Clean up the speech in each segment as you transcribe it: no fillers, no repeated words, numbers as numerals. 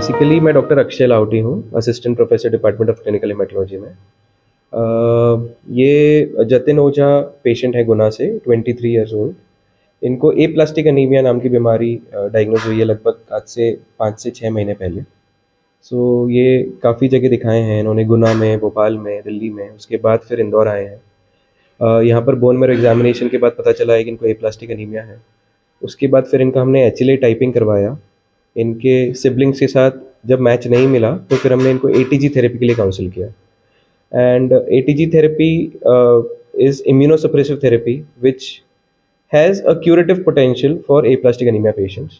Basically मैं doctor Akshay लावटी हूँ, assistant professor department of clinical haematology में। ये जतिन ओझा पेशेंट है गुना से, 23 ईयर्स ओल्ड। इनको एप्लास्टिक अनीमिया नाम की बीमारी डायग्नोज हुई है लगभग आज से 5 से 6 महीने पहले। सो ये काफ़ी जगह दिखाए हैं इन्होंने, गुना में, भोपाल में, दिल्ली में, उसके बाद फिर इंदौर आए हैं। यहाँ पर बोन मैरो एग्जामिनेशन के बाद पता चला है कि इनको एप्लास्टिक अनीमिया है। उसके बाद फिर इनका हमने HLA टाइपिंग करवाया। इनके सिबलिंग्स के साथ जब मैच नहीं मिला तो फिर हमने इनको ATG थेरेपी के लिए काउंसिल किया। And ATG therapy is immunosuppressive therapy which has a curative potential for aplastic anemia patients.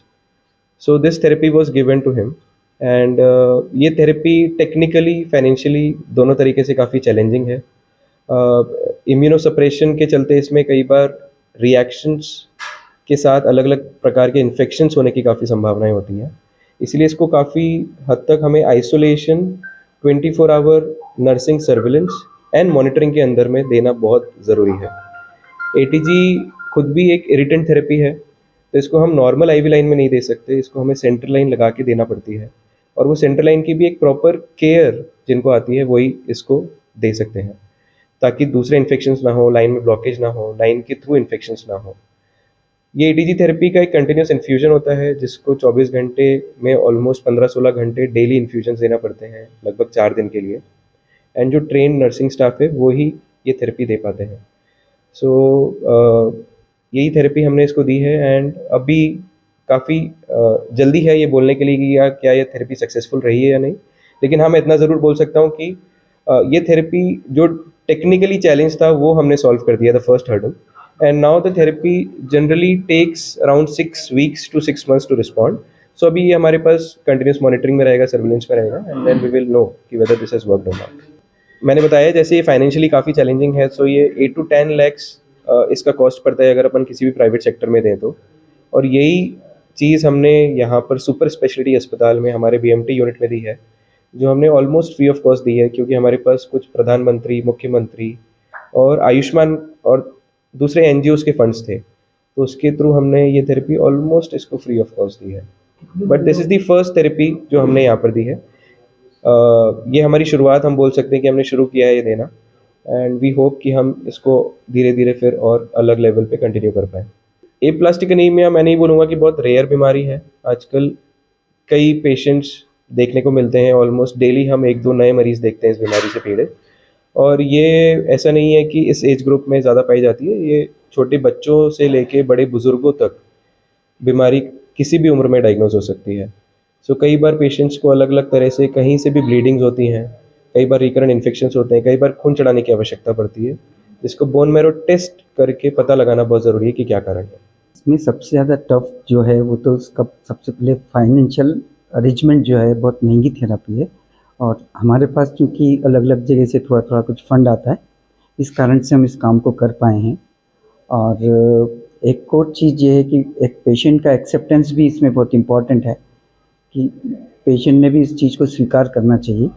So this therapy was given to him and ये थेरेपी टेक्निकली फाइनेंशियली दोनों तरीके से काफ़ी चैलेंजिंग है। इम्यूनोसप्रेशन के चलते इसमें कई बार रिएक्शंस के साथ अलग अलग प्रकार के इन्फेक्शंस होने की काफ़ी संभावनाएं होती हैं, इसलिए इसको काफ़ी हद तक हमें isolation, 24 hour nursing surveillance and monitoring के अंदर में देना बहुत ज़रूरी है। ATG खुद भी एक इरिटेंट थेरेपी है, तो इसको हम नॉर्मल IV लाइन में नहीं दे सकते, इसको हमें सेंट्रल लाइन लगा के देना पड़ती है। और वो सेंट्रल लाइन की भी एक प्रॉपर केयर जिनको आती है वही इसको दे सकते हैं, ताकि दूसरे इन्फेक्शंस ना हो, लाइन में ब्लॉकेज ना हो, लाइन के थ्रू इन्फेक्शंस ना हो। ये ATG थेरेपी का एक कंटिन्यूस इन्फ्यूजन होता है जिसको 24 घंटे में ऑलमोस्ट 15-16 घंटे डेली इन्फ्यूजन देना पड़ते हैं, लगभग 4 दिन के लिए। एंड जो ट्रेन नर्सिंग स्टाफ है वो ही ये थेरेपी दे पाते हैं। सो यही थेरेपी हमने इसको दी है एंड अभी काफ़ी जल्दी है ये बोलने के लिए कि क्या ये थेरेपी सक्सेसफुल रही है या नहीं, लेकिन हाँ मैं इतना ज़रूर बोल सकता हूँ कि ये थेरेपी जो टेक्निकली चैलेंज था वो हमने सॉल्व कर दिया, the first hurdle. And now the therapy generally takes around 6 weeks to 6 months to respond. So अभी ये हमारे पास कंटिन्यूस मॉनिटरिंग में रहेगा, सर्विलेंस में रहेगा, and then we will know कि whether this has worked or not. मैंने बताया जैसे ये फाइनेंशियली काफ़ी चैलेंजिंग है, सो ये 8 to 10 lakhs इसका कॉस्ट पड़ता है अगर अपन किसी भी प्राइवेट सेक्टर में दें तो। और यही चीज़ हमने यहाँ पर सुपर स्पेशलिटी अस्पताल में हमारे BMT यूनिट में दी है, जो हमने ऑलमोस्ट फ्री ऑफ कॉस्ट दी है, क्योंकि हमारे पास कुछ प्रधानमंत्री, मुख्यमंत्री और आयुष्मान और दूसरे NGOs के फंड्स थे, तो उसके थ्रू हमने ये थेरेपी ऑलमोस्ट इसको फ्री ऑफ कॉस्ट दी है। But this is the first therapy जो हमने यहाँ पर दी है। ये हमारी शुरुआत हम बोल सकते हैं कि हमने शुरू किया है ये देना, एंड वी होप कि हम इसको धीरे धीरे फिर और अलग लेवल पे कंटिन्यू कर पाएँ। एप्लास्टिक अनीमिया मैं नहीं बोलूँगा कि बहुत रेयर बीमारी है, आजकल कई पेशेंट्स देखने को मिलते हैं, ऑलमोस्ट डेली हम 1-2 नए मरीज़ देखते हैं इस बीमारी से पीड़ित। और ये ऐसा नहीं है कि इस एज ग्रुप में ज़्यादा पाई जाती है, ये छोटे बच्चों से लेके बड़े बुज़ुर्गों तक बीमारी किसी भी उम्र में डायग्नोज हो सकती है। सो कई बार पेशेंट्स को अलग अलग तरह से कहीं से भी ब्लीडिंग्स होती हैं, कई बार रिकरेंट इन्फेक्शंस होते हैं, कई बार खून चढ़ाने की आवश्यकता पड़ती है, जिसको बोन मैरो टेस्ट करके पता लगाना बहुत ज़रूरी है कि क्या कारण है। इसमें सबसे ज़्यादा टफ जो है वो तो उसका सबसे पहले फाइनेंशियल अरेंजमेंट जो है, बहुत महंगी थेरेपी है। और हमारे पास चूँकि अलग अलग जगह से थोड़ा थोड़ा कुछ फंड आता है, इस कारण से हम इस काम को कर पाए हैं। और एक और चीज़ ये है कि एक पेशेंट का एक्सेप्टेंस भी इसमें बहुत इम्पॉर्टेंट है, कि पेशेंट ने भी इस चीज़ को स्वीकार करना चाहिए।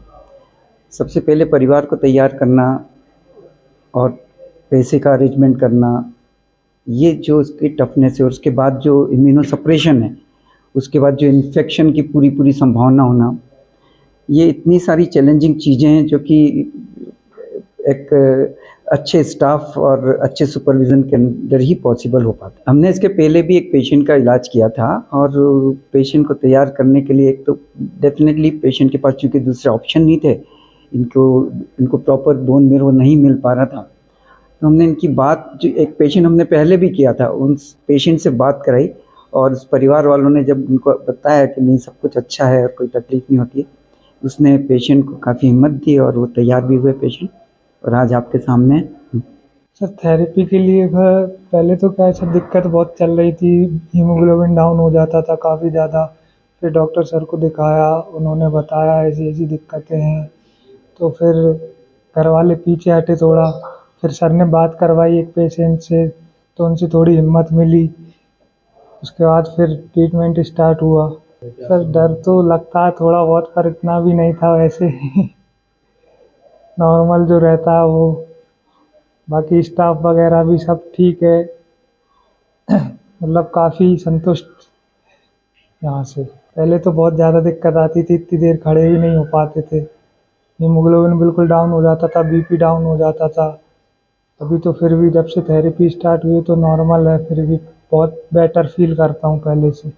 सबसे पहले परिवार को तैयार करना और पैसे का अरेंजमेंट करना, ये जो उसकी टफनेस है, और उसके बाद जो इम्यूनोसप्रेशन है, उसके बाद जो इन्फेक्शन की पूरी संभावना होना, ये इतनी सारी चैलेंजिंग चीज़ें हैं जो कि एक अच्छे स्टाफ और अच्छे सुपरविज़न के अंदर ही पॉसिबल हो पाता। हमने इसके पहले भी एक पेशेंट का इलाज किया था, और पेशेंट को तैयार करने के लिए एक तो डेफिनेटली पेशेंट के पास चूँकि दूसरे ऑप्शन नहीं थे, इनको प्रॉपर बोन मैरो नहीं मिल पा रहा था, तो हमने इनकी बात, जो एक पेशेंट हमने पहले भी किया था, उन पेशेंट से बात कराई, और उस परिवार वालों ने जब उनको बताया कि नहीं सब कुछ अच्छा है और कोई तकलीफ़ नहीं होती है, उसने पेशेंट को काफ़ी हिम्मत दी और वो तैयार भी हुए पेशेंट, और आज आपके सामने। सर थेरेपी के लिए पहले तो क्या सर दिक्कत बहुत चल रही थी, हीमोग्लोबिन डाउन हो जाता था काफ़ी ज़्यादा। फिर डॉक्टर सर को दिखाया, उन्होंने बताया ऐसी ऐसी दिक्कतें हैं, तो फिर घर वाले पीछे हटे थोड़ा। फिर सर ने बात करवाई एक पेशेंट से, तो उनसे थोड़ी हिम्मत मिली। उसके बाद फिर ट्रीटमेंट स्टार्ट हुआ। सर डर तो लगता है थोड़ा बहुत, पर इतना भी नहीं था वैसे नॉर्मल जो रहता है वो। बाकी स्टाफ वगैरह भी सब ठीक है मतलब काफ़ी संतुष्ट यहाँ से। पहले तो बहुत ज़्यादा दिक्कत आती थी, इतनी देर खड़े भी नहीं हो पाते थे, हीमोग्लोबिन बिल्कुल डाउन हो जाता था, बीपी डाउन हो जाता था। अभी तो फिर भी जब से थेरेपी स्टार्ट हुई है तो नॉर्मल है, फिर भी बहुत बेटर फील करता हूँ पहले से।